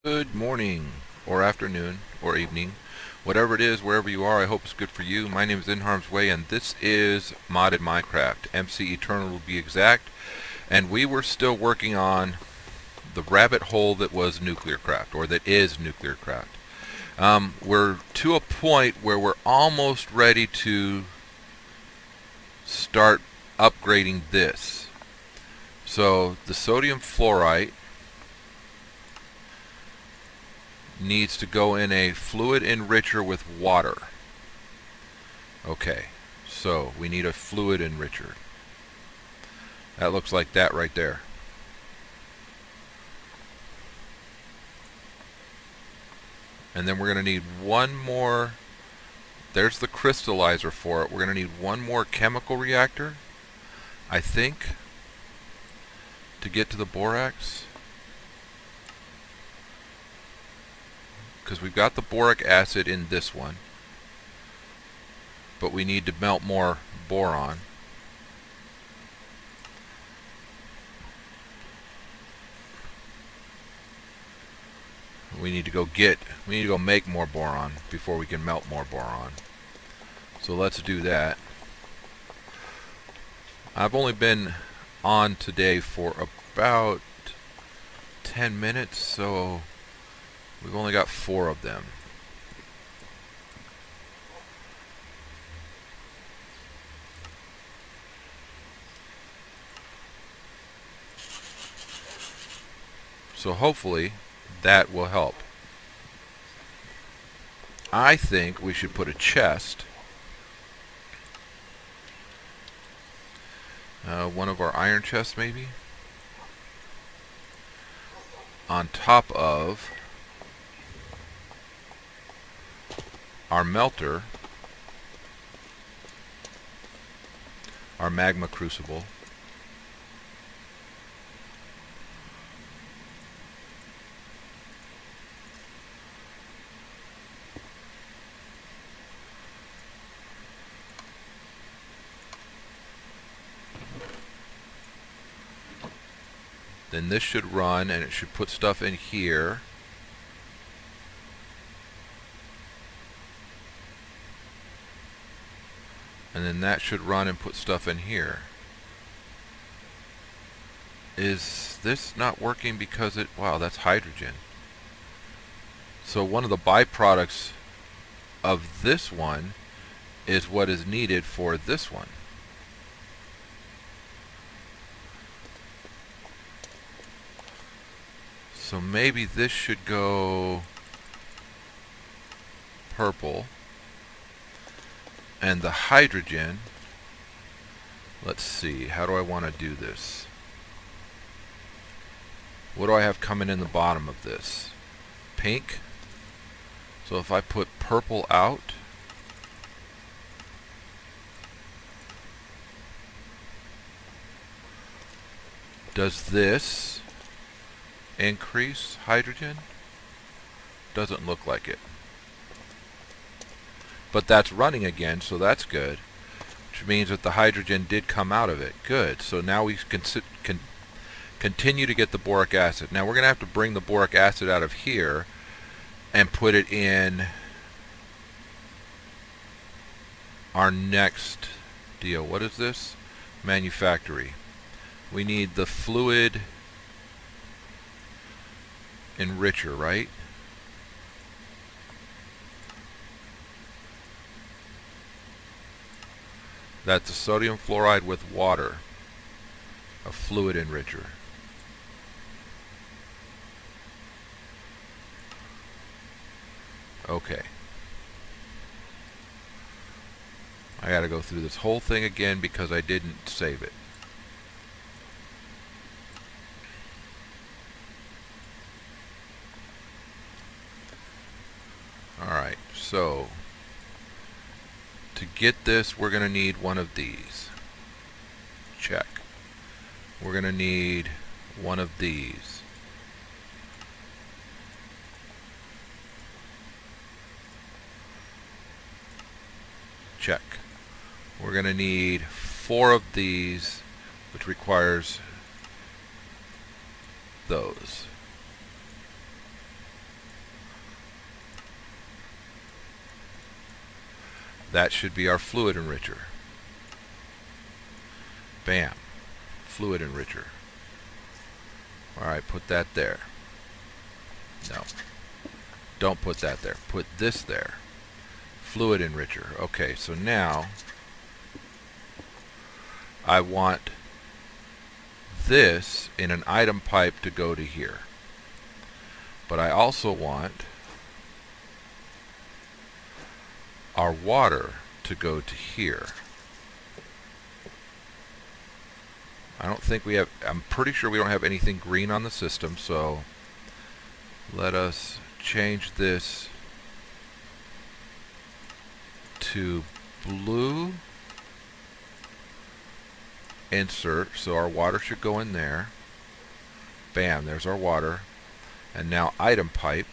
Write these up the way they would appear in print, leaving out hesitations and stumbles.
Good morning, or afternoon, or evening, whatever it is, wherever you are. I hope it's good for you. My name is NHarmzWay, and this is Modded Minecraft, MC Eternal to be exact. And we were still working on the rabbit hole that was nuclearcraft, or that is nuclearcraft. We're to a point where we're almost ready to start upgrading this. So the sodium fluorite needs to go in a fluid enricher with water. Okay, so we need a fluid enricher. That looks like that right there. And then we're going to need one more. There's the crystallizer for it. We're going to need one more chemical reactor, I think, to get to the borax. Because we've got the boric acid in this one, but we need to melt more boron. We need to go make more boron before we can melt more boron. So let's do that. I've only been on today for about 10 minutes, so we've only got 4 of them. So hopefully that will help. I think we should put a chest, one of our iron chests maybe, on top of our melter, our magma crucible. Then this should run, and it should put stuff in here. And then that should run and put stuff in here. Is this not working because it... Wow, that's hydrogen. So one of the byproducts of this one is what is needed for this one. So maybe this should go purple. And the hydrogen, let's see, how do I want to do this? What do I have coming in the bottom of this? Pink. So if I put purple out, does this increase hydrogen? Doesn't look like it. But that's running again, so that's good. Which means that the hydrogen did come out of it. Good. So now we can continue to get the boric acid. Now we're going to have to bring the boric acid out of here and put it in our next deal. What is this? Manufactory. We need the fluid enricher, right? That's a sodium fluoride with water, a fluid enricher. Okay. I gotta go through this whole thing again because I didn't save it. Alright, so to get this, we're going to need one of these. Check. We're going to need one of these. Check. We're going to need 4 of these, which requires those. That should be our fluid enricher. Bam. Fluid enricher. Alright, put that there. No. Don't put that there. Put this there. Fluid enricher. Okay, so now I want this in an item pipe to go to here. But I also want our water to go to here. I don't think we have, I'm pretty sure we don't have anything green on the system, so let us change this to blue. Insert, so our water should go in there. Bam, there's our water. And now item pipe.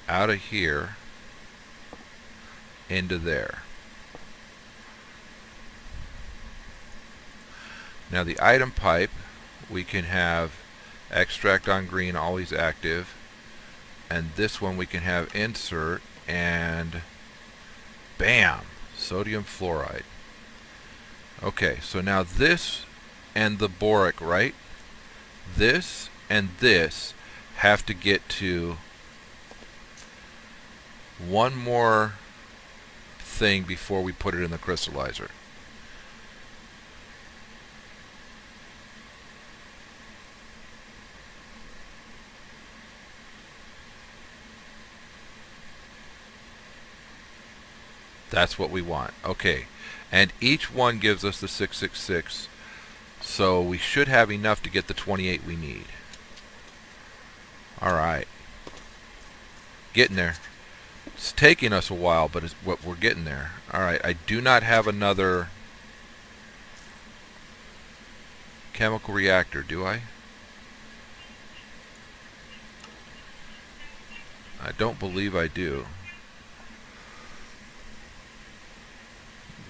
Out of here into there. Now the item pipe, we can have extract on green always active, and this one we can have insert, and bam, sodium fluoride. Okay, so now this and the boric, right? This and this have to get to one more thing before we put it in the crystallizer. That's what we want. Okay, and each one gives us the 666, so we should have enough to get the 28 we need. Alright, getting there. It's taking us a while, but we're getting there. Alright, I do not have another chemical reactor, do I? I don't believe I do.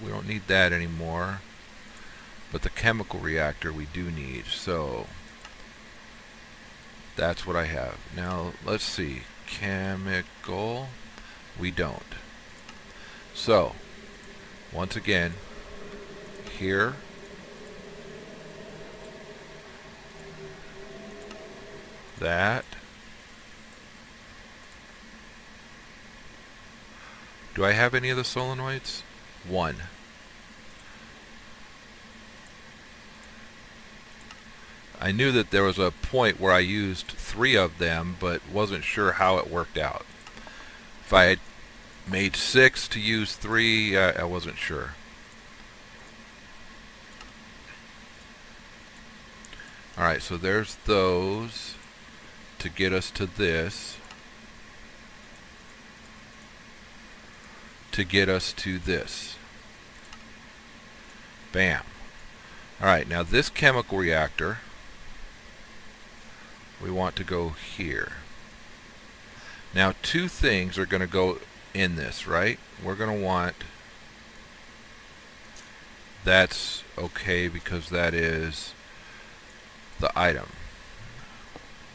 We don't need that anymore, but the chemical reactor we do need, so that's what I have. Now let's see, chemical, we don't. So once again, here, that. Do I have any of the solenoids? One. I knew that there was a point where I used 3 of them, but wasn't sure how it worked out. If I had made 6 to use 3, I wasn't sure. Alright, so there's those to get us to this, to get us to this. Bam. Alright, now this chemical reactor, we want to go here. Now 2 things are going to go in this, right? We're going to want, that's okay because that is the item.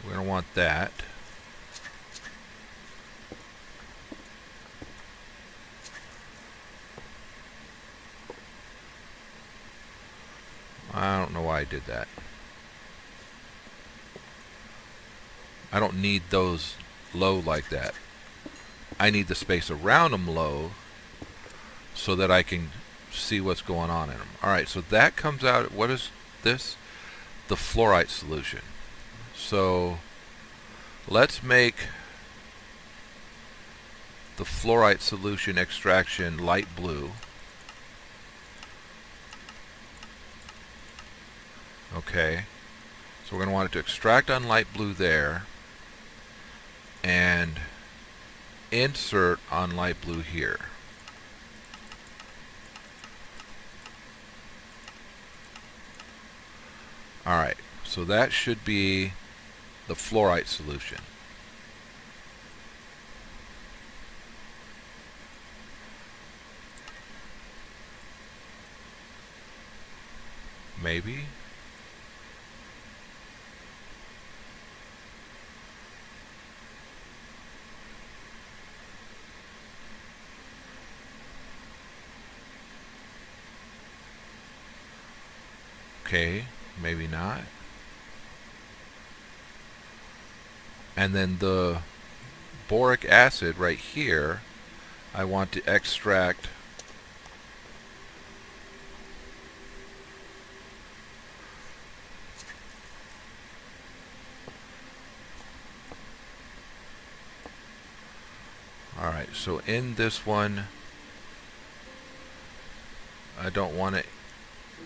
We're going to want that. I don't know why I did that. I don't need those low like that. I need the space around them low so that I can see what's going on in them. Alright, so that comes out, what is this? The fluorite solution. So let's make the fluorite solution extraction light blue. Okay, so we're going to want it to extract on light blue there and insert on light blue here. Alright, so that should be the fluorite solution. Maybe? Okay, maybe not. And then the boric acid right here, I want to extract Alright, so in this one, I don't want it,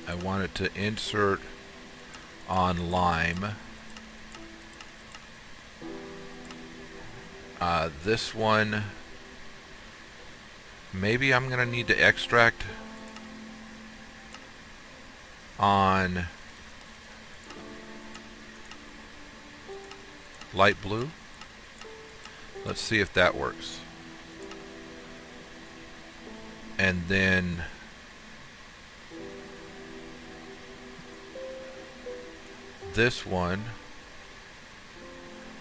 I want it to insert on lime. This one, maybe I'm going to need to extract on light blue. Let's see if that works. And then this one,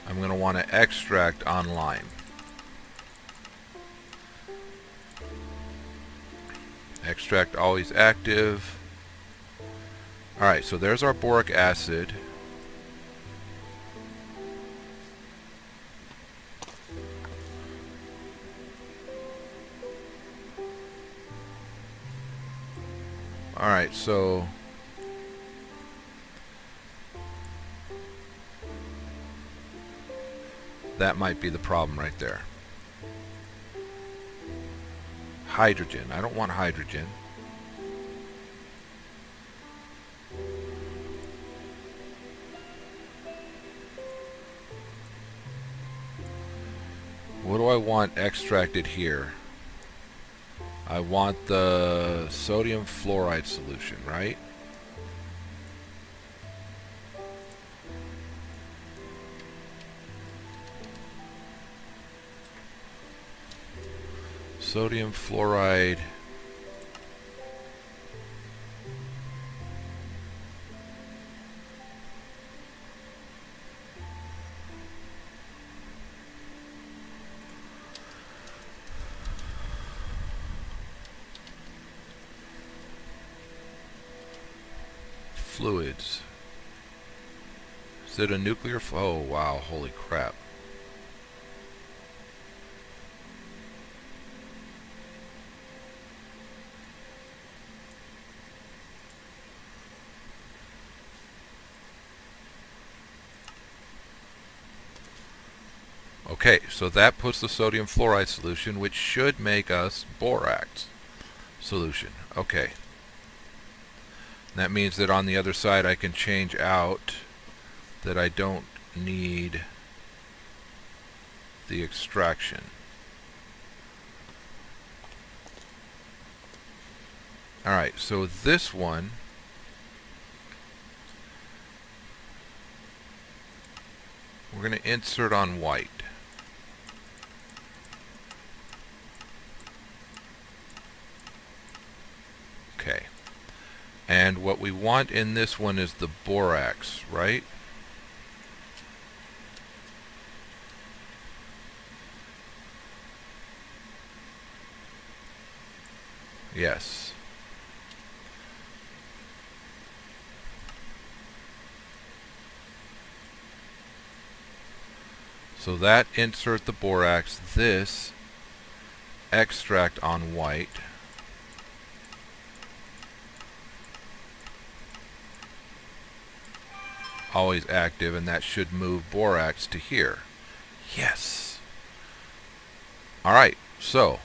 I'm going to want to extract on lime. Extract always active. Alright, so there's our boric acid. Alright, so that might be the problem right there. Hydrogen. I don't want hydrogen. What do I want extracted here? I want the sodium fluoride solution, right? Sodium fluoride. Fluids. Is it a nuclear? Oh, wow. Holy crap. Okay, so that puts the sodium fluoride solution, which should make us borax solution. Okay. That means that on the other side I can change out that I don't need the extraction. Alright, so this one we're going to insert on white. Okay. And what we want in this one is the borax, right? Yes. So that insert the borax, this extract on white. Always active, and that should move borax to here. Yes. Alright, so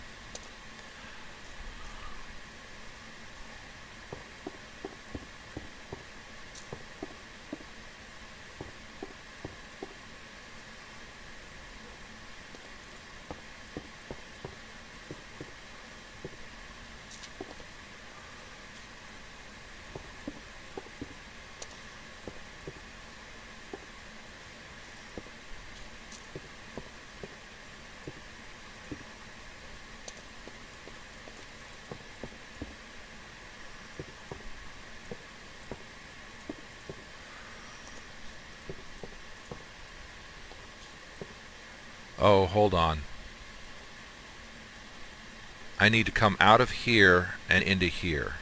oh, hold on. I need to come out of here and into here.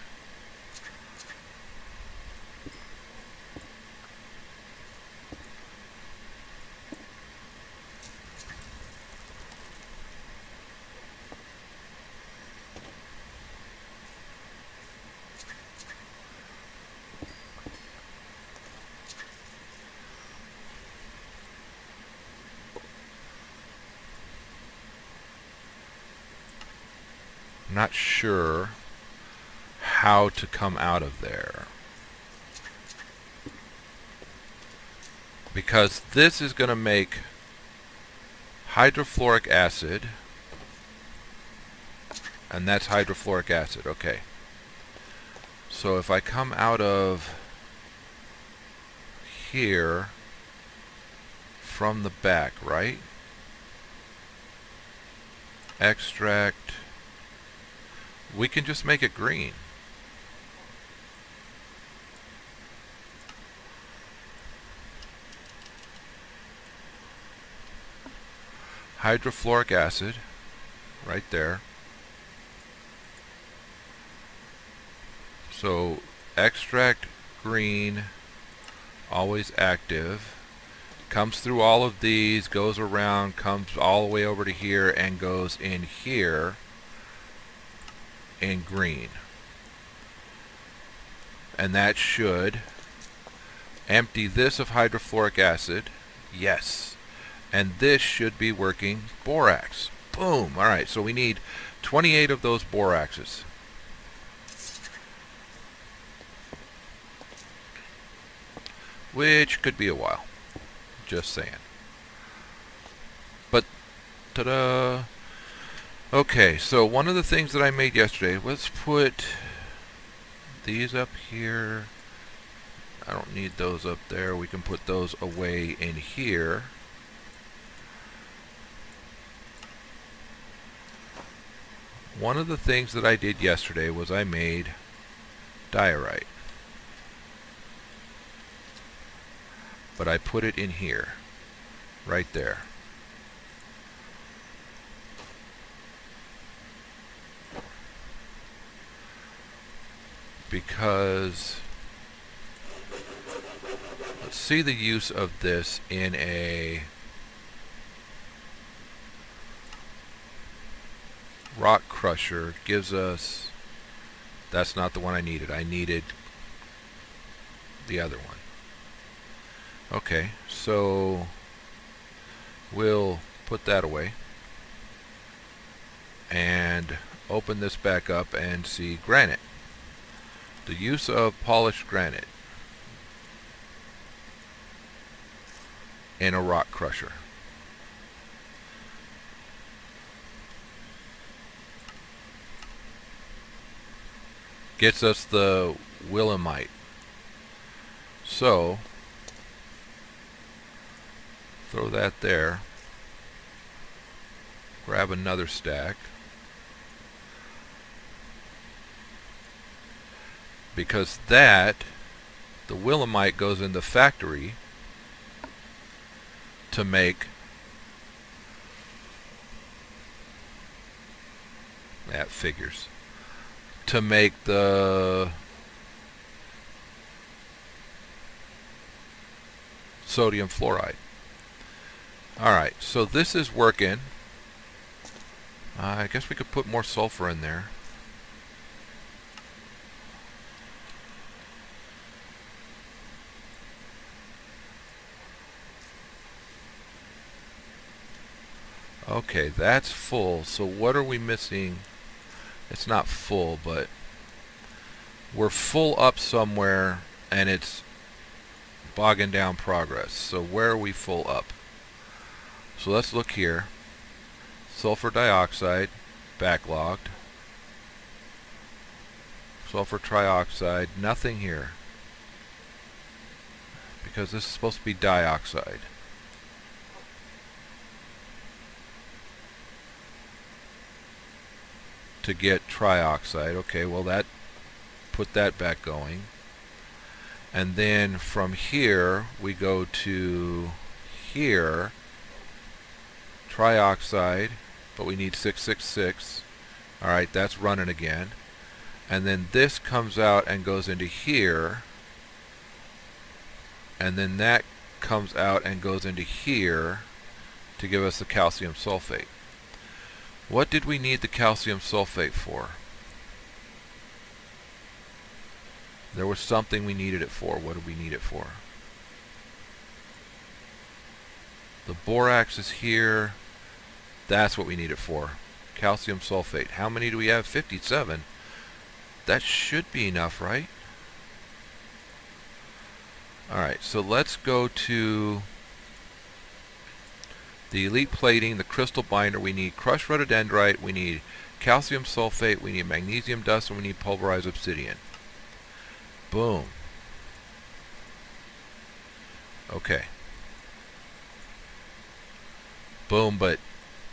I'm not sure how to come out of there, because this is going to make hydrofluoric acid, and that's hydrofluoric acid. Okay, so if I come out of here from the back, right? Extract, we can just make it green. Hydrofluoric acid, right there. So extract green, always active. Comes through all of these, goes around, comes all the way over to here, and goes in here in green. And that should empty this of hydrofluoric acid. Yes. And this should be working borax. Boom. Alright, so we need 28 of those boraxes. Which could be a while. Just saying. But, ta-da! Okay, so one of the things that I made yesterday, let's put these up here. I don't need those up there. We can put those away in here. One of the things that I did yesterday was I made diorite. But I put it in here, right there. Because let's see the use of this in a rock crusher. Gives us, that's not the one I needed. I needed the other one. Okay, so we'll put that away and open this back up and see granite. The use of polished granite in a rock crusher. Gets us the willemite. So throw that there. Grab another stack. Because that, the willemite goes in the factory to make that figures. To make the sodium fluoride. Alright, so this is working. I guess we could put more sulfur in there. Okay, that's full. So what are we missing? It's not full, but we're full up somewhere and it's bogging down progress. So where are we full up? So let's look here. Sulfur dioxide, backlogged. Sulfur trioxide, nothing here. Because this is supposed to be dioxide. To get trioxide. Okay, well that put that back going. And then from here we go to here, trioxide, but we need 666. Alright, that's running again. And then this comes out and goes into here, and then that comes out and goes into here to give us the calcium sulfate. What did we need the calcium sulfate for? There was something we needed it for. What did we need it for? The borax is here. That's what we need it for. calcium sulfate. How many do we have? 57. That should be enough, right? Alright, so let's go to the elite plating, the crystal binder. We need crushed rhododendrite, we need calcium sulfate, we need magnesium dust, and we need pulverized obsidian. Boom. Okay. Boom, but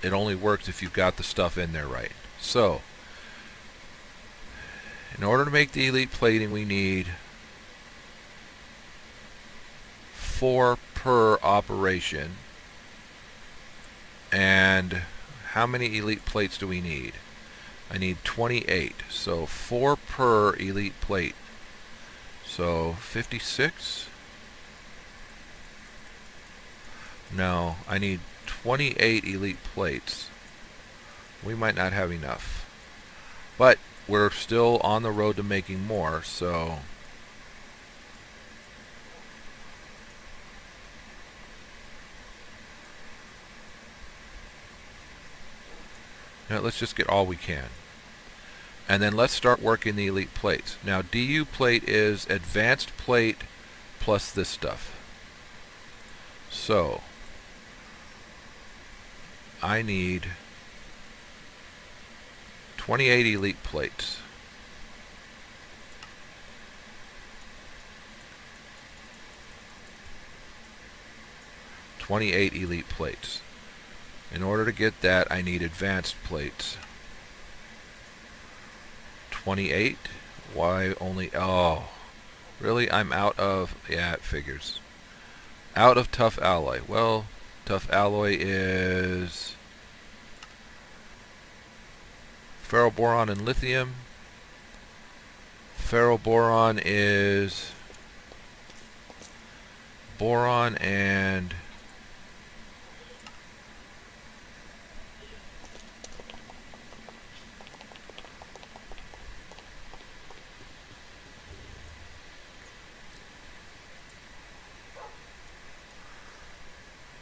it only works if you've got the stuff in there right. So, in order to make the elite plating, we need 4 per operation. And how many elite plates do we need? I need 28. So 4 per elite plate. So 56? No, I need 28 elite plates. We might not have enough. But we're still on the road to making more, so now let's just get all we can. And then let's start working the elite plates. Now DU plate is advanced plate plus this stuff. So I need 28 elite plates. In order to get that, I need advanced plates. 28? Why only... Oh. Really? I'm out of... Yeah, it figures. Out of tough alloy. Well, tough alloy is... ferroboron and lithium. Ferroboron is... boron and...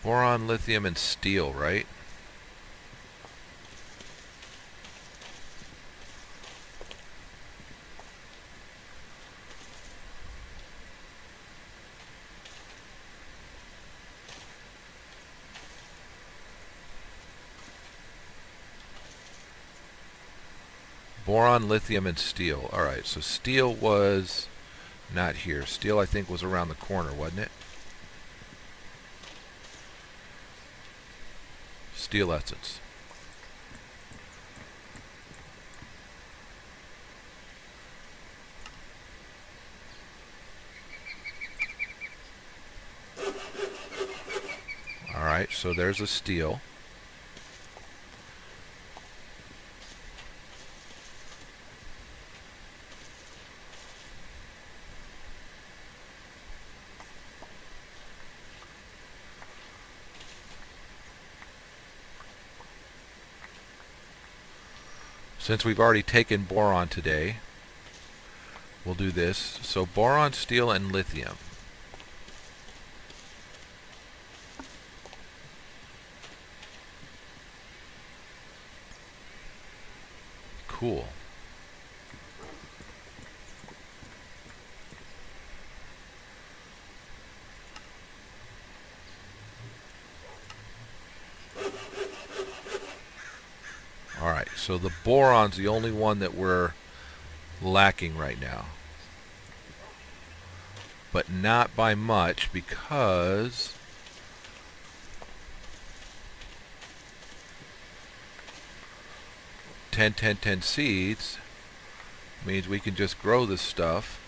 boron, lithium, and steel, right? Boron, lithium, and steel. Alright, so steel was not here. Steel, I think, was around the corner, wasn't it? Steel essence. Alright, so there's a steel. Since we've already taken boron today, we'll do this. So boron, steel, and lithium. Cool. Alright, so the boron's the only one that we're lacking right now. But not by much, because ten seeds means we can just grow this stuff.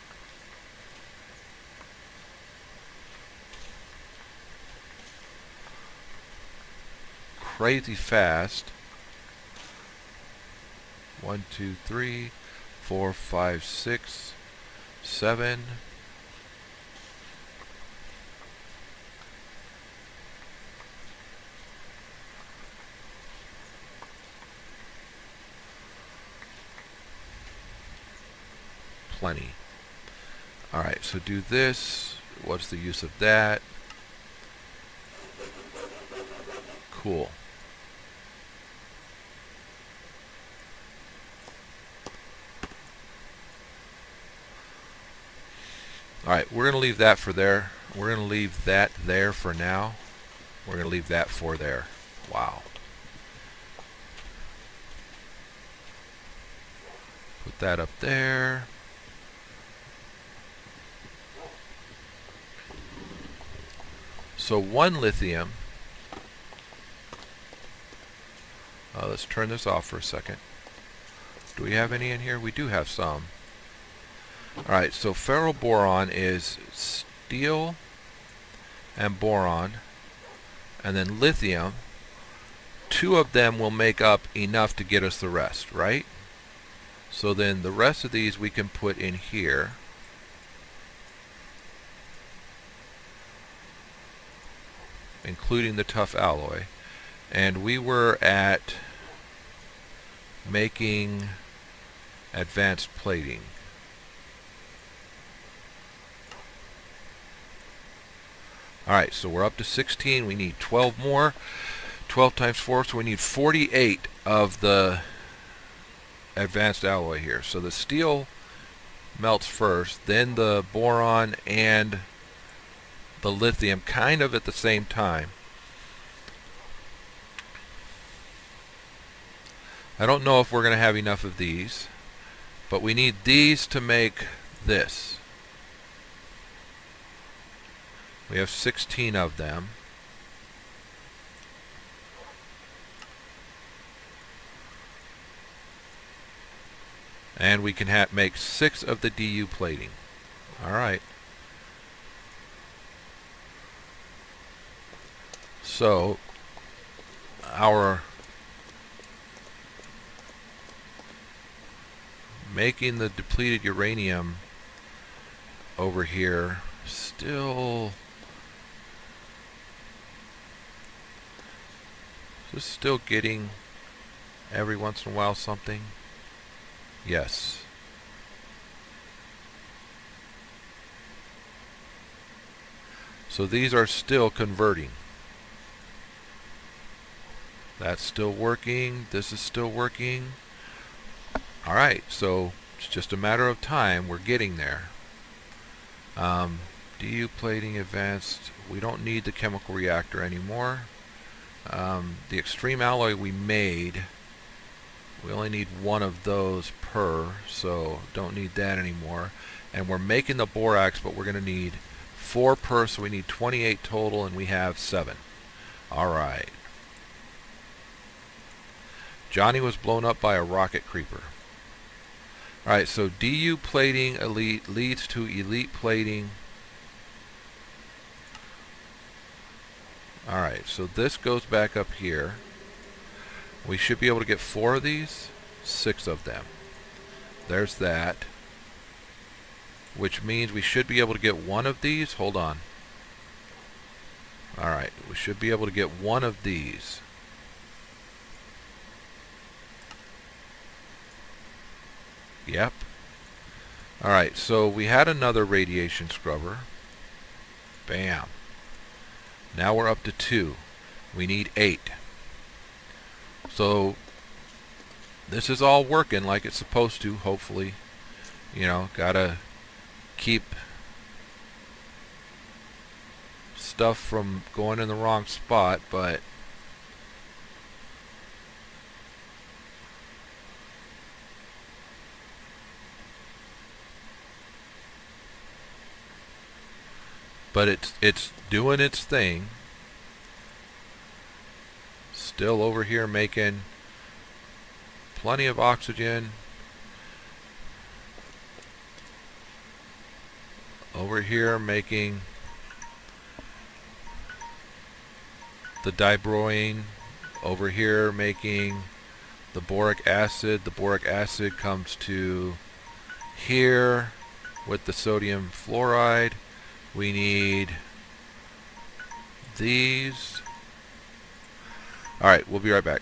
Crazy fast. 1, 2, 3, 4, 5, 6, 7. Plenty. Alright, so do this. What's the use of that? Cool. Alright, we're going to leave that for there. We're going to leave that there for now. We're going to leave that for there. Wow. Put that up there. So 1 lithium. Let's turn this off for a second. Do we have any in here? We do have some. Alright, so ferroboron is steel and boron, and then lithium. 2 of them will make up enough to get us the rest, right? So then the rest of these we can put in here. Including the tough alloy. And we were at making advanced plating. Alright, so we're up to 16. We need 12 more. 12 times 4, so we need 48 of the advanced alloy here. So the steel melts first, then the boron and the lithium kind of at the same time. I don't know if we're going to have enough of these, but we need these to make this. We have 16 of them. And we can make 6 of the DU plating. Alright. So, our making the depleted uranium over here still... Just still getting every once in a while something? Yes. So these are still converting. That's still working. This is still working. Alright, so it's just a matter of time. We're getting there. DU plating advanced. We don't need the chemical reactor anymore. The extreme alloy we made, we only need 1 of those per, so don't need that anymore. And we're making the borax, but we're going to need 4 per, so we need 28 total, and we have 7. Alright. Johnny was blown up by a rocket creeper. Alright, so DU plating elite leads to elite plating. Alright, so this goes back up here. We should be able to get 4 of these, 6 of them. There's that. Which means we should be able to get 1 of these. Hold on. Alright, we should be able to get 1 of these. Yep. Alright, so we had another radiation scrubber. Bam. Now we're up to 2. We need 8. So this is all working like it's supposed to, hopefully. You know, gotta keep stuff from going in the wrong spot, but it's doing its thing. Still over here making plenty of oxygen. Over here making the dibroine. Over here making the boric acid. The boric acid comes to here with the sodium fluoride. We need these. Alright, we'll be right back.